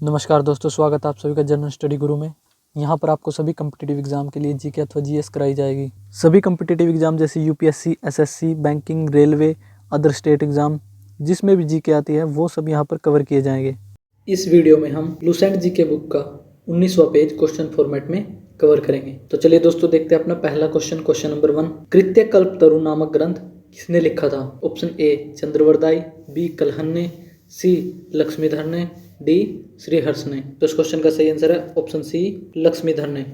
नमस्कार दोस्तों, स्वागत है आप सभी का जनरल स्टडी गुरु में। यहाँ पर आपको सभी कम्पिटिटिव एग्जाम के लिए जीके अथवा जीएस कराई जाएगी। सभी कम्पिटिटिव एग्जाम जैसे UPSC, SSC, banking, railway, other state exam जिसमें भी जीके आती है वो सब यहाँ पर कवर किए जाएंगे। इस वीडियो में हम लुसेंट जीके बुक का 19वां पेज क्वेश्चन फॉर्मेट में कवर करेंगे। तो चलिए दोस्तों देखते हैं अपना पहला क्वेश्चन नंबर 1। कृत्यकल्पतरु नामक ग्रंथ किसने लिखा था? Option A Chandbardai, B Kalhana ने, सी लक्ष्मीधर ने, डी श्रीहर्ष ने। तो इस क्वेश्चन का सही आंसर है ऑप्शन सी लक्ष्मीधर ने।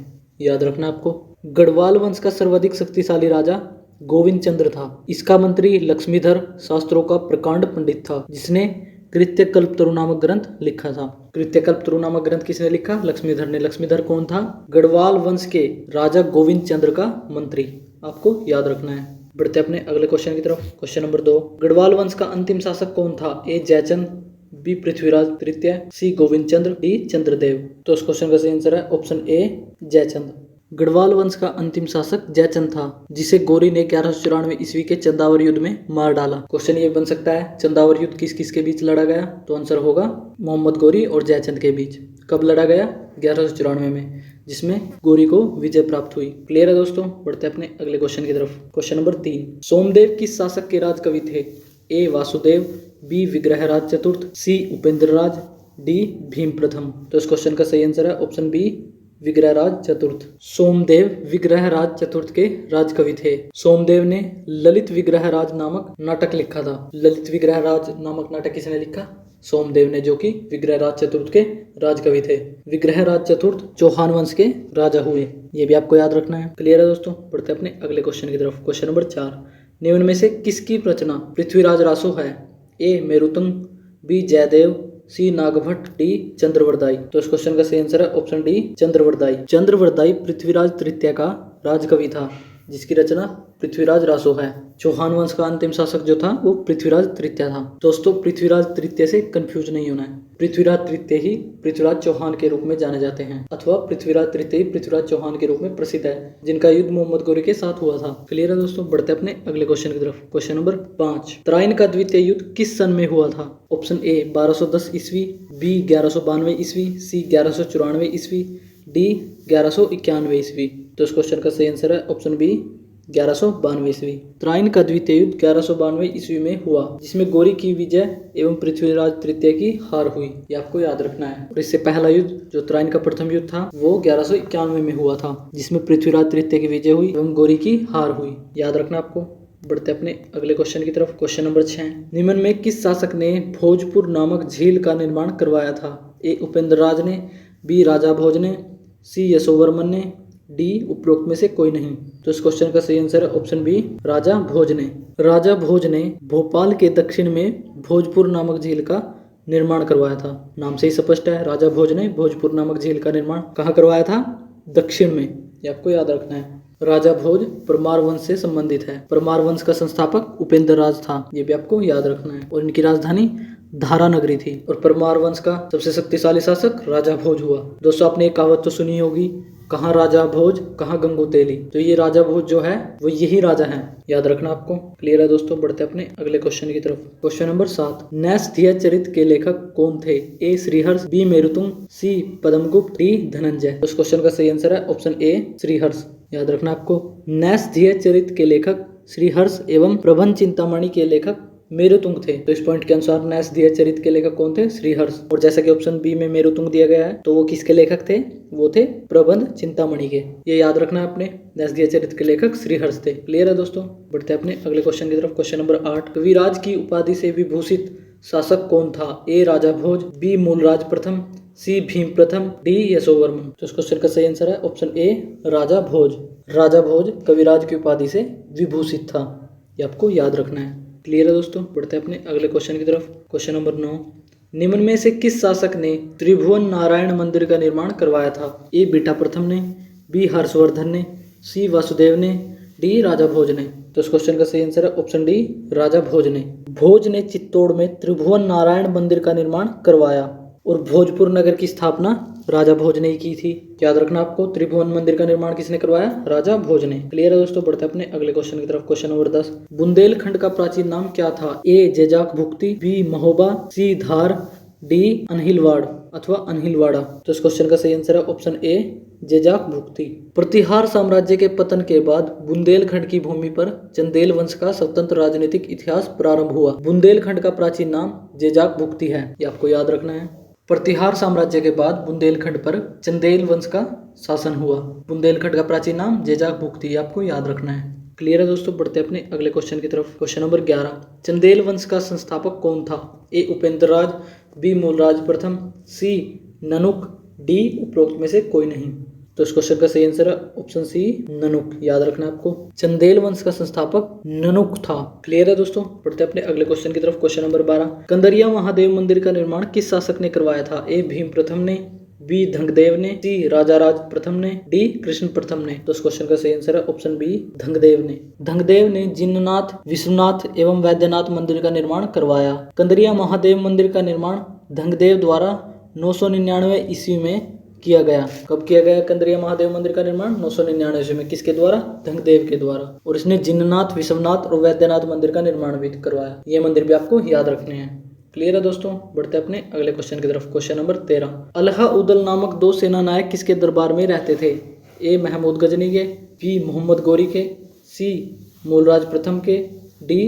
याद रखना आपको। गढ़वाल वंश का सर्वाधिक शक्तिशाली राजा गोविंद चंद्र था। इसका मंत्री लक्ष्मीधर शास्त्रों का प्रकांड पंडित था जिसने कृत्यकल्पतरु नामक ग्रंथ लिखा था। कृत्यकल्पतरु नामक ग्रंथ किसने लिखा? लक्ष्मीधर ने। लक्ष्मीधर कौन था? गढ़वाल वंश के राजा गोविंद चंद्र का मंत्री। आपको याद रखना है। बढ़ते अपने अगले क्वेश्चन की तरफ। Question number 2। गढ़वाल वंश का अंतिम शासक कौन था? ए जयचंद, बी पृथ्वीराज तृतीय, सी गोविंद चंद्र, डी चंद्रदेव। तो इस क्वेश्चन का सही आंसर है ऑप्शन ए जयचंद। गढ़वाल वंश का अंतिम शासक जयचंद था जिसे गौरी ने 1194 ईस्वी के चंदावर युद्ध में मार डाला। क्वेश्चन ये बन सकता है चंदावर युद्ध किस किस के बीच लड़ा गया? तो आंसर होगा मोहम्मद गौरी और जयचंद के बीच। कब लड़ा गया? 1194 में, जिसमें गौरी को विजय प्राप्त हुई। क्लियर है दोस्तों। बढ़ते अपने अगले क्वेश्चन की तरफ। Question number 3। सोमदेव किस शासक के राजकवि थे? ए वासुदेव, बी विग्रहराज चतुर्थ, सी उपेंद्रराज, डी भीम प्रथम। तो इस क्वेश्चन का सही आंसर है ऑप्शन बी विग्रहराज चतुर्थ। सोमदेव विग्रहराज चतुर्थ के राजकवि थे। सोमदेव ने ललित विग्रहराज नामक नाटक लिखा था। ललित विग्रहराज नामक नाटक किसने लिखा? सोमदेव ने, जो कि विग्रहराज चतुर्थ के राजकवि थे। विग्रहराज चतुर्थ चौहान वंश के राजा हुए। ये भी आपको याद रखना है। क्लियर है दोस्तों। बढ़ते अपने अगले क्वेश्चन की तरफ। Question number 4। निम्न में से किसकी रचना पृथ्वीराज रासो है? ए मेरुतंग, बी जयदेव, सी नागभट्ट, डी चंद्रवरदाई। तो इस क्वेश्चन का सही आंसर है ऑप्शन डी चंद्रवरदाई। चंद्रवरदाई पृथ्वीराज तृतीय का राजकवि था जिसकी रचना पृथ्वीराज रासो है। चौहान वंश का अंतिम शासक जो था वो पृथ्वीराज तृतीय था। दोस्तों पृथ्वीराज तृतीय से कंफ्यूज नहीं होना है। पृथ्वीराज तृतीय ही पृथ्वीराज चौहान के रूप में जाने जाते हैं, अथवा पृथ्वीराज तृतीय ही पृथ्वीराज चौहान के रूप में प्रसिद्ध है, जिनका युद्ध मोहम्मद गौरी के साथ हुआ था। क्लियर है दोस्तों। बढ़ते अपने अगले क्वेश्चन की तरफ। Question number 5। तराइन का द्वितीय युद्ध किस सन में हुआ था? ऑप्शन ए 1210 ईस्वी, बी 1192 ईस्वी, सी 1194 ईस्वी, डी 1191 ईस्वी। तो इस क्वेश्चन का सही आंसर है ऑप्शन बी 1192 ईस्वी। तराइन का द्वितीय युद्ध 1192 ईस्वी में हुआ जिसमें गौरी की विजय एवं पृथ्वीराज तृतीय की हार हुई। ये आपको याद रखना है। और इससे पहला युद्ध जो तराइन का प्रथम युद्ध था वो 1191 में हुआ था जिसमें पृथ्वीराज तृतीय की विजय हुई एवं गौरी की हार हुई। याद रखना आपको। बढ़ते अपने अगले क्वेश्चन की तरफ। Question number 6। निम्न में किस शासक ने भोजपुर नामक झील का निर्माण करवाया था? ए उपेंद्रराज ने, बी राजा भोज ने, सी यशोवर्मन ने, डी उपरोक्त में से कोई नहीं। तो इस क्वेश्चन का सही आंसर है ऑप्शन बी राजा भोज ने। राजा भोज ने भोपाल के दक्षिण में भोजपुर नामक झील का निर्माण करवाया था। नाम से ही स्पष्ट है, राजा भोज ने भोजपुर नामक झील का निर्माण कहाँ करवाया था? दक्षिण में। ये आपको याद रखना है। राजा भोज परमार वंश से संबंधित है। परमार वंश का संस्थापक उपेंद्रराज था। ये भी आपको याद रखना है। और इनकी राजधानी धारा नगरी थी। और परमार वंश का सबसे शक्तिशाली शासक राजा भोज हुआ। दोस्तों आपने एक कहावत तो सुनी होगी, कहाँ राजा भोज कहाँ गंगू तेली। तो ये राजा भोज जो है वो यही राजा हैं। याद रखना आपको। क्लियर है दोस्तों। बढ़ते अपने अगले क्वेश्चन की तरफ। Question number 7। नैषधीय चरित के लेखक कौन थे? ए श्रीहर्ष, बी मेरुतुंग, सी पद्मगुप्त, डी धनंजय। तो इस क्वेश्चन का सही आंसर है ऑप्शन ए श्रीहर्ष। याद रखना आपको। नैषधीय चरित के लेखक श्रीहर्ष एवं प्रबंध चिंतामणि के लेखक मेरुतुंग थे। तो इस पॉइंट के अनुसार नैषधीय चरित के लेखक कौन थे? श्रीहर्ष। और जैसा कि ऑप्शन बी में मेरुतुंग दिया गया है तो वो किसके लेखक थे? वो थे प्रबंध चिंतामणि के। ये याद रखना आपने। नैषधीय चरित के लेखक श्रीहर्ष थे। क्लियर है दोस्तों। बढ़ते अपने अगले क्वेश्चन की तरफ। Question number 8। कविराज की उपाधि से विभूषित शासक कौन था? ए राजा भोज, बी मूलराज प्रथम, सी भीम प्रथम, डी यशोवर्मन। तो इस क्वेश्चन का सही आंसर है ऑप्शन ए राजा भोज। राजा भोज कविराज की उपाधि से विभूषित था। ये आपको याद रखना है। क्लियर है दोस्तों। बढ़ते अपने अगले क्वेश्चन की तरफ। Question number 9। निम्न में से किस शासक ने त्रिभुवन नारायण मंदिर का निर्माण करवाया था? ए बीटा प्रथम ने, बी हर्षवर्धन ने, सी वासुदेव ने, डी राजा भोज ने। तो इस क्वेश्चन का सही आंसर है ऑप्शन डी राजा भोज ने। भोज ने चित्तौड़ में त्रिभुवन नारायण मंदिर का निर्माण करवाया और भोजपुर नगर की स्थापना राजा भोज ने ही की थी। याद रखना आपको। त्रिभुवन मंदिर का निर्माण किसने करवाया? राजा भोज ने। क्लियर है दोस्तों। बढ़ते अपने अगले क्वेश्चन की तरफ। Question number 10। बुंदेलखंड का प्राचीन नाम क्या था? ए जेजाक भुक्ति, बी महोबा, सी धार, डी अनहिलवाड़। अथवा अनहिलवाड़ा। तो इस क्वेश्चन का सही आंसर है ऑप्शन ए जेजाक भुक्ति। प्रतिहार साम्राज्य के पतन के बाद बुंदेलखंड की भूमि पर चंदेल वंश का स्वतंत्र राजनीतिक इतिहास प्रारंभ हुआ। बुंदेलखंड का प्राचीन नाम जेजाक भुक्ति है, ये आपको याद रखना है। प्रतिहार साम्राज्य के बाद बुंदेलखंड पर चंदेल वंश का शासन हुआ। बुंदेलखंड का प्राचीन नाम जेजाक भुक्ति, आपको याद रखना है। क्लियर है दोस्तों, बढ़ते अपने अगले क्वेश्चन की तरफ। क्वेश्चन नंबर 11, चंदेल वंश का संस्थापक कौन था? ए उपेंद्र राज, बी मूलराज प्रथम, सी ननुक, डी उपरोक्त में से कोई नहीं। तो इस क्वेश्चन का सही आंसर है ऑप्शन सी ननुक, याद रखना आपको। चंदेल वंश का संस्थापक ननुक था। क्लियर है दोस्तों, बढ़ते अपने अगले क्वेश्चन की तरफ। क्वेश्चन नंबर 12, कंदरिया महादेव मंदिर का निर्माण किस शासक ने करवाया था? ए भीम प्रथम ने, बी धंगदेव ने, सी राजा राज प्रथम ने, डी कृष्ण प्रथम ने। तो इस क्वेश्चन का सही आंसर है ऑप्शन बी धंगदेव ने। धंगदेव ने जिन्नाथ, विश्वनाथ एवं वैद्यनाथ मंदिर का निर्माण करवाया। कंदरिया महादेव मंदिर का निर्माण धंगदेव द्वारा 999 ईस्वी में किया गया। कब किया गया कंदरिया महादेव मंदिर का निर्माण? 999 ईस्वी में। किसके द्वारा? धंगदेव के द्वारा। और इसने जिन्नाथ, विश्वनाथ और वैद्यनाथ मंदिर का निर्माण भी करवाया। ये मंदिर भी आपको याद रखने हैं। क्लियर है दोस्तों, बढ़ते अपने अगले क्वेश्चन की तरफ। क्वेश्चन नंबर 13, अल्हा उदल नामक 2 सेना नायक किसके दरबार में रहते थे? ए महमूद गजनी के, बी मोहम्मद गौरी के, सी मूलराज प्रथम के, डी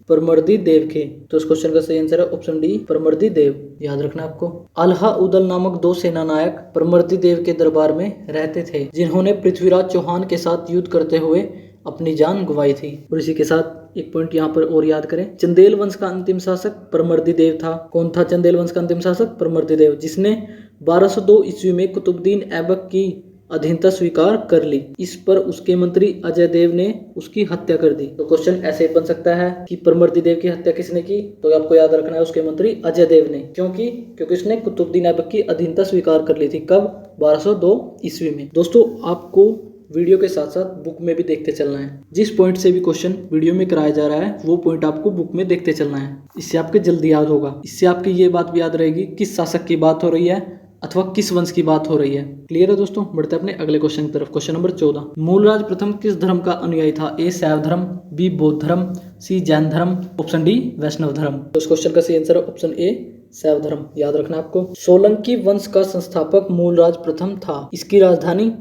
परमर्दी देव के। तो इस क्वेश्चन का सही आंसर है ऑप्शन डी परमर्दी देव, याद रखना आपको। अल्हा उदल नामक 2 सेना नायक परमर्दी देव के दरबार में रहते थे, जिन्होंने पृथ्वीराज चौहान के साथ युद्ध करते हुए अपनी जान गंवाई थी। और इसी के साथ एक पॉइंट यहाँ पर और याद करें, चंदेल वंश का अंतिम शासक परमर्दी देव था। कौन था चंदेल वंश का अंतिम शासक? परमर्दी देव, जिसने 1202 ईस्वी में कुतुबुद्दीन ऐबक की अधीनता स्वीकार कर ली। इस पर उसके मंत्री अजय देव ने उसकी हत्या कर दी। तो क्वेश्चन ऐसे बन सकता है कि परमर्दी देव की हत्या किसने की? तो आपको याद रखना है उसके मंत्री अजय देव ने। क्योंकि उसने कुतुबुद्दीन ऐबक की अधीनता स्वीकार कर ली थी। कब? 1202 ईस्वी में। दोस्तों, आपको वीडियो के साथ साथ बुक में भी देखते चलना है। जिस पॉइंट से भी क्वेश्चन वीडियो में कराया जा रहा है वो पॉइंट आपको बुक में देखते चलना है। इससे आपके जल्दी याद होगा। इससे आपकी ये बात भी याद रहेगी किस शासक की बात हो रही है अथवा किस वंश की बात हो रही है। क्लियर है दोस्तों, बढ़ते अपने अगले क्वेश्चन की तरफ। क्वेश्चन नंबर 14, मूलराज प्रथम किस धर्म का अनुयायी था? ए शैव धर्म, बी बौद्ध धर्म, सी जैन धर्म, ऑप्शन डी वैष्णव धर्म। तो इस क्वेश्चन का सही आंसर है ऑप्शन ए शैव धर्म, याद रखना आपको। सोलंकी वंश का संस्थापक मूलराज प्रथम था। इसकी राजधानी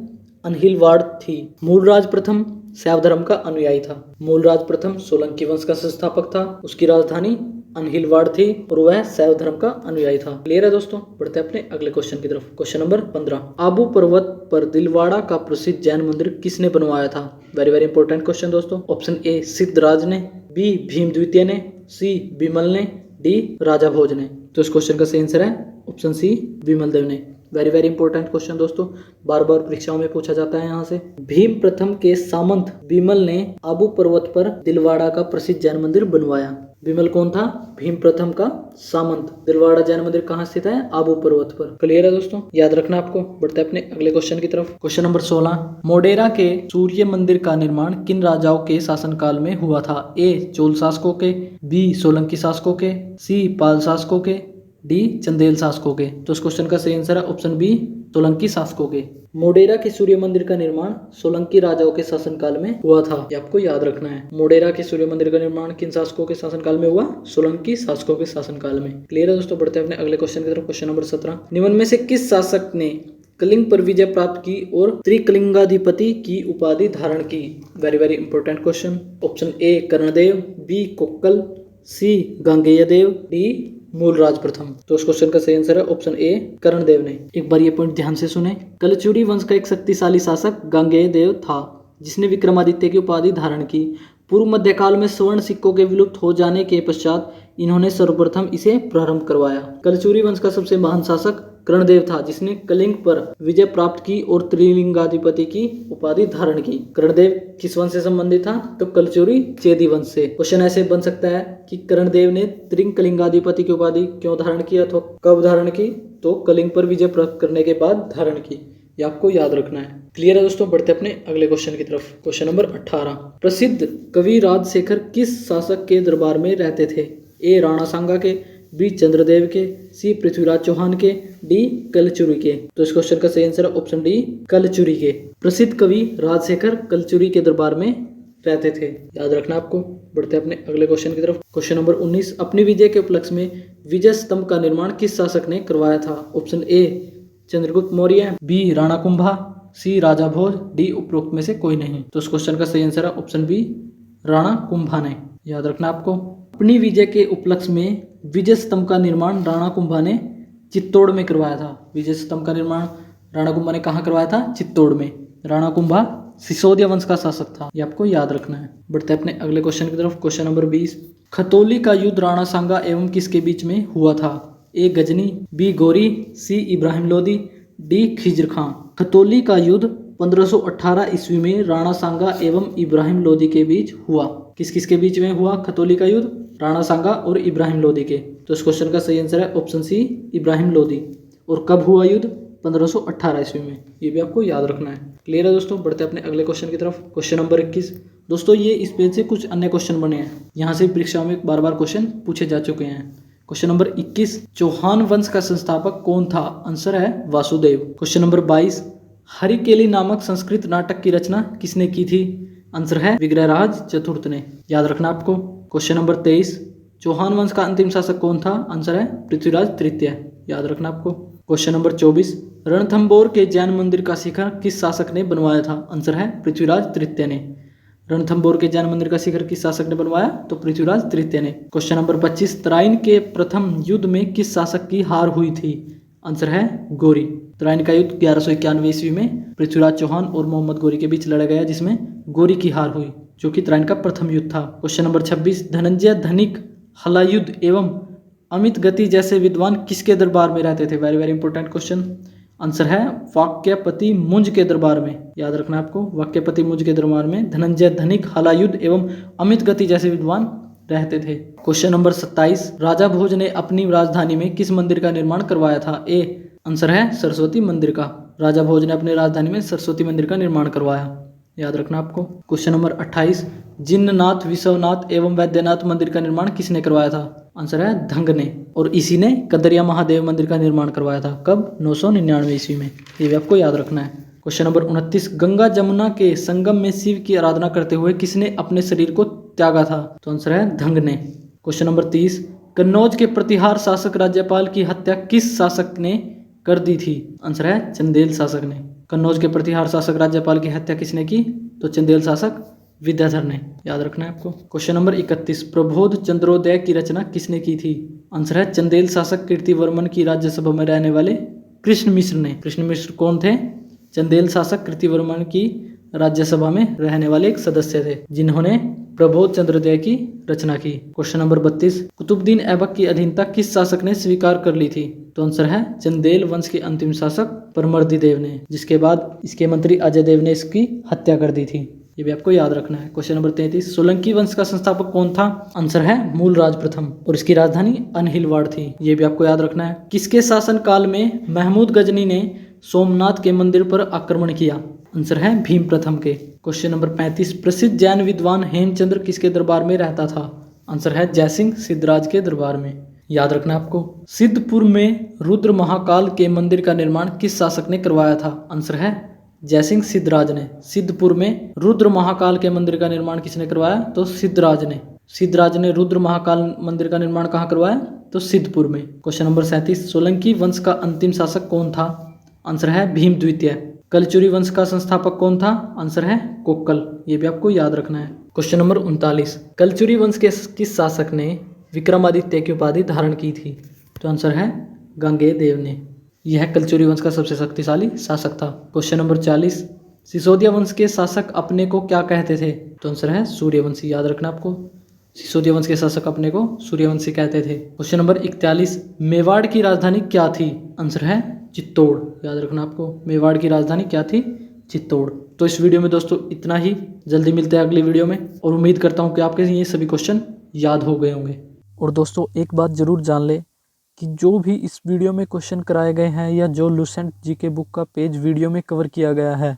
अनहिलवाड़ थी। मूलराज प्रथम शैव धर्म का अनुयायी था। मूलराज प्रथम सोलंकी वंश का संस्थापक था, उसकी राजधानी अनहिलवाड़ थी और वह शैव धर्म का अनुयायी था। क्लियर है दोस्तों, बढ़ते अपने अगले क्वेश्चन की तरफ। क्वेश्चन नंबर 15, आबू पर्वत पर दिलवाड़ा का प्रसिद्ध जैन मंदिर किसने बनवाया था? वेरी वेरी इंपॉर्टेंट क्वेश्चन दोस्तों। ऑप्शन ए सिद्धराज ने, बी भीम द्वितीय ने, सी विमल ने, डी राजा भोज ने। तो इस क्वेश्चन का सही आंसर है ऑप्शन सी विमल देव ने। वेरी वेरी इंपॉर्टेंट क्वेश्चन दोस्तों, बार बार परीक्षाओं में पूछा जाता है यहाँ से। भीम प्रथम के सामंत विमल ने आबू पर्वत पर दिलवाड़ा का प्रसिद्ध जैन मंदिर बनवाया। विमल कौन था? भीम प्रथम का सामंत। दिलवाड़ा जैन मंदिर कहाँ स्थित है? आबू पर्वत पर। क्लियर है दोस्तों, याद रखना आपको। बढ़ते अपने अगले क्वेश्चन की तरफ। क्वेश्चन नंबर 16, मोडेरा के सूर्य मंदिर का निर्माण किन राजाओं के शासनकाल में हुआ था? ए चोल शासकों के, बी सोलंकी शासकों के, सी पाल शासकों के, डी चंदेल शासकों के। तो इस क्वेश्चन का सही आंसर है ऑप्शन बी सोलंकी शासकों के। मोडेरा के सूर्य मंदिर का निर्माण सोलंकी राजाओं के शासनकाल में हुआ था, ये आपको याद रखना है। मोडेरा के सूर्य मंदिर का निर्माण किन शासकों के शासनकाल में हुआ? सोलंकी शासकों के शासनकाल में। क्लियर है दोस्तों, बढ़ते हैं अपने अगले क्वेश्चन की तरफ। क्वेश्चन नंबर 17, निम्न में से किस शासक ने कलिंग पर विजय प्राप्त की और त्रिकलिंगाधिपति की उपाधि धारण की? Very very important question. Option A Karnadev, B Kokkal, C Gangeya Dev, D Mulraj प्रथम। तो इस क्वेश्चन का सही आंसर है ऑप्शन ए कर्णदेव ने। एक बार ये पॉइंट ध्यान से सुने, कलचुरी वंश का एक शक्तिशाली शासक गांगेय देव था, जिसने विक्रमादित्य की उपाधि धारण की। पूर्व मध्यकाल में स्वर्ण सिक्कों के विलुप्त हो जाने के पश्चात इन्होंने सर्वप्रथम इसे प्रारंभ करवाया। कलचुरी वंश का सबसे महान शासक कर्णदेव था, जिसने कलिंग पर विजय प्राप्त की और त्रिलिंगाधिपति की उपाधि धारण की। कर्णदेव किस वंश से संबंधित था? तो कलचुरी चेदी वंश से। क्वेश्चन ऐसे बन सकता है कि कर्णदेव ने त्रिकलिंगाधिपति की उपाधि क्यों धारण की अथवा कब धारण की? तो कलिंग पर विजय प्राप्त करने के बाद धारण की, ये आपको याद रखना है। क्लियर है दोस्तों, बढ़ते अपने अगले क्वेश्चन की तरफ। क्वेश्चन नंबर 18, प्रसिद्ध कवि राजशेखर किस शासक के दरबार में रहते थे? ए राणा सांगा के, बी चंद्रदेव के, सी पृथ्वीराज चौहान के, डी कलचुरी के। तो इस क्वेश्चन का सही आंसर है ऑप्शन डी कलचुरी के। प्रसिद्ध कवि राजशेखर कलचुरी के दरबार में रहते थे। याद रखना आपको। बढ़ते अपने अगले क्वेश्चन की तरफ। क्वेश्चन नंबर 19, अपनी विजय के उपलक्ष्य में विजय स्तंभ का निर्माण किस शासक ने करवाया था? Option A Chandragupta Maurya, B Rana Kumbha, C Raja Bhoj, D उपरोक्त में से कोई नहीं। तो इस क्वेश्चन का सही आंसर है ऑप्शन बी राणा कुंभा ने। याद रखना आपको। अपनी विजय के उपलक्ष्य में विजय स्तंभ का निर्माण राणा कुंभा ने चित्तौड़ में करवाया था। विजय स्तंभ का निर्माण राणा कुंभा ने कहाँ करवाया था? चित्तौड़ में। राणा कुंभा सिसोदिया वंश का शासक था, ये आपको याद रखना है। बढ़ते अपने अगले क्वेश्चन की तरफ। क्वेश्चन नंबर 20, खतौली का युद्ध राणा सांगा एवं किसके बीच में हुआ था? ए गजनी, बी गोरी, सी इब्राहिम लोदी, डी खिजर खां। खतौली का युद्ध 1518 ईस्वी में राणा सांगा एवं इब्राहिम लोदी के बीच हुआ। किस किस के बीच में हुआ खतौली का युद्ध? राणा सांगा और इब्राहिम लोदी के। तो इस क्वेश्चन का सही आंसर है ऑप्शन सी इब्राहिम लोदी। और कब हुआ युद्ध? 1518 ईस्वी में। ये भी आपको याद रखना है। क्लियर है दोस्तों। बढ़ते अपने अगले क्वेश्चन की तरफ। क्वेश्चन नंबर 21, दोस्तों ये इस पेज से कुछ अन्य क्वेश्चन बने हैं, यहाँ से परीक्षा में बार बार क्वेश्चन पूछे जा चुके हैं। क्वेश्चन नंबर 21, चौहान वंश का संस्थापक कौन था? आंसर है वासुदेव। क्वेश्चन नंबर 22, हरिकेली नामक संस्कृत नाटक की रचना किसने की थी? आंसर है विग्रहराज चतुर्थ ने। याद रखना आपको। क्वेश्चन नंबर 23, चौहान वंश का अंतिम शासक कौन था? आंसर है पृथ्वीराज तृतीय। याद रखना आपको। क्वेश्चन नंबर 24, रणथंभौर के जैन मंदिर का शिखर किस शासक ने बनवाया था? आंसर है पृथ्वीराज तृतीय ने। रणथंभौर के जैन मंदिर का शिखर किस शासक ने बनवाया? तो पृथ्वीराज तृतीय ने। क्वेश्चन नंबर 25, तराइन के प्रथम युद्ध में किस शासक की हार हुई थी? आंसर है गोरी। तराइन का युद्ध 1191 ईस्वी में पृथ्वीराज चौहान और मोहम्मद गोरी के बीच लड़ा गया, जिसमें गोरी की हार हुई, जो कि तराइन का प्रथम युद्ध था। क्वेश्चन नंबर 26, धनंजय धनिक हलायुद्ध एवं अमित गति जैसे विद्वान किसके दरबार में रहते थे? Very very important question. Answer है वाक्यपति मुंज के दरबार में। याद रखना आपको। वाक्यपति मुंज के दरबार में धनंजय धनिक हलायुद्ध एवं अमित गति जैसे विद्वान रहते थे। क्वेश्चन नंबर 27, राजा भोज ने अपनी राजधानी में किस मंदिर का निर्माण करवाया था? ए आंसर है सरस्वती मंदिर का। राजा भोज ने अपनी राजधानी में सरस्वती मंदिर का निर्माण करवाया। याद रखना आपको। क्वेश्चन नंबर 28, जिन्ननाथ विश्वनाथ एवं वैद्यनाथ मंदिर का निर्माण किसने करवाया था? आंसर है धंग ने। और इसी ने कदरिया महादेव मंदिर का निर्माण करवाया था। कब? 999 ईस्वी में। ये भी आपको याद रखना है। क्वेश्चन नंबर 29, गंगा जमुना के संगम में शिव की आराधना करते हुए किसने अपने शरीर को त्यागा था? तो आंसर है धंग ने। क्वेश्चन नंबर 30, कन्नौज के प्रतिहार शासक राज्यपाल की हत्या किस शासक ने कर दी थी? आंसर है चंदेल शासक ने। कन्नौज के प्रतिहार शासक राज्यपाल की हत्या किसने की? तो चंदेल शासक विद्याधर ने। याद रखना है आपको। क्वेश्चन नंबर 31, प्रबोध चंद्रोदय की रचना किसने की थी? आंसर है चंदेल शासक कीर्तिवर्मन की राज्यसभा में रहने वाले कृष्ण मिश्र ने। कृष्ण मिश्र कौन थे? चंदेल शासक कीर्तिवर्मन की राज्यसभा में रहने वाले एक सदस्य थे, जिन्होंने प्रबोध चंद्रोदय की रचना की। क्वेश्चन नंबर 32, कुतुबुद्दीन ऐबक की अधीनता किस शासक ने स्वीकार कर ली थी? तो आंसर है चंदेल वंश के अंतिम शासक परमर्दिदेव ने, जिसके बाद इसके मंत्री अजय देव ने इसकी हत्या कर दी थी। ये भी आपको याद रखना है। क्वेश्चन नंबर 33, सोलंकी वंश का संस्थापक कौन था? आंसर है मूलराज प्रथम और इसकी राजधानी अनहिलवाड़ थी। ये भी आपको याद रखना है। किसके शासन काल में महमूद गजनी ने सोमनाथ के मंदिर पर आक्रमण किया? आंसर है भीम प्रथम के। क्वेश्चन नंबर 35, प्रसिद्ध जैन विद्वान हेमचंद्र किसके दरबार में रहता था? आंसर है जयसिंह सिद्धराज के दरबार में। याद रखना आपको। सिद्धपुर में रुद्र महाकाल के मंदिर का निर्माण किस शासक ने करवाया था? आंसर है जयसिंह सिद्धराज ने। सिद्धपुर में रुद्र महाकाल के मंदिर का निर्माण किसने करवाया? तो सिद्धराज ने। सिद्धराज ने रुद्र महाकाल मंदिर का निर्माण कहाँ करवाया? तो सिद्धपुर में। क्वेश्चन नंबर 37, सोलंकी वंश का अंतिम शासक कौन था? आंसर है भीम द्वितीय। कलचुरी वंश का संस्थापक कौन था? आंसर है कोक्कल। ये भी आपको याद रखना है। क्वेश्चन नंबर 39, कलचुरी वंश के किस शासक ने विक्रमादित्य की उपाधि धारण की थी? तो आंसर है गांगेय देव ने। यह कलचुरी वंश का सबसे शक्तिशाली शासक था। क्वेश्चन नंबर 40, सिसोदिया वंश के शासक अपने को क्या कहते थे? तो आंसर है सूर्यवंशी। याद रखना आपको। सिसोदिया वंश के शासक अपने को सूर्यवंशी कहते थे। क्वेश्चन नंबर 41, मेवाड़ की राजधानी क्या थी? आंसर है चित्तौड़। याद रखना आपको। मेवाड़ की राजधानी क्या थी? चित्तौड़। तो इस वीडियो में दोस्तों इतना ही। जल्दी मिलते हैं अगली वीडियो में और उम्मीद करता हूँ कि आपके ये सभी क्वेश्चन याद हो गए होंगे। और दोस्तों एक बात जरूर जान ले कि जो भी इस वीडियो में क्वेश्चन कराए गए हैं या जो लुसेंट जीके बुक का पेज वीडियो में कवर किया गया है,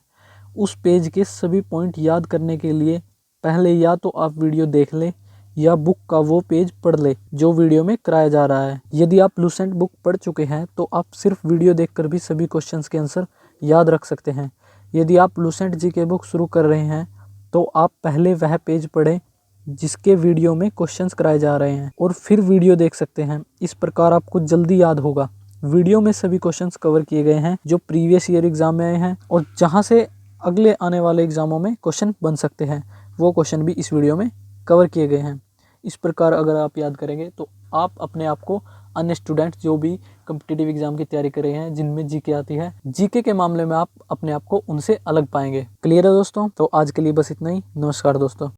उस पेज के सभी पॉइंट याद करने के लिए पहले या तो आप वीडियो देख लें या बुक का वो पेज पढ़ ले जो वीडियो में कराया जा रहा है। यदि आप लुसेंट बुक पढ़ चुके हैं तो आप सिर्फ वीडियो देखकर भी सभी क्वेश्चंस के आंसर याद रख सकते हैं। यदि आप लुसेंट जीके बुक शुरू कर रहे हैं तो आप पहले वह पेज पढ़ें जिसके वीडियो में क्वेश्चंस कराए जा रहे हैं और फिर वीडियो देख सकते हैं। इस प्रकार आपको जल्दी याद होगा। वीडियो में सभी क्वेश्चंस कवर किए गए हैं जो प्रीवियस ईयर एग्जाम में आए हैं और जहां से अगले आने वाले एग्जामों में क्वेश्चन बन सकते हैं, वो क्वेश्चन भी इस वीडियो में कवर किए गए हैं। इस प्रकार अगर आप याद करेंगे तो आप अपने आप को अन्य स्टूडेंट जो भी कॉम्पिटिटिव एग्जाम की तैयारी कर रहे हैं, जिनमें जीके आती है, जीके के मामले में आप अपने आप को उनसे अलग पाएंगे। क्लियर है दोस्तों? तो आज के लिए बस इतना ही। नमस्कार दोस्तों।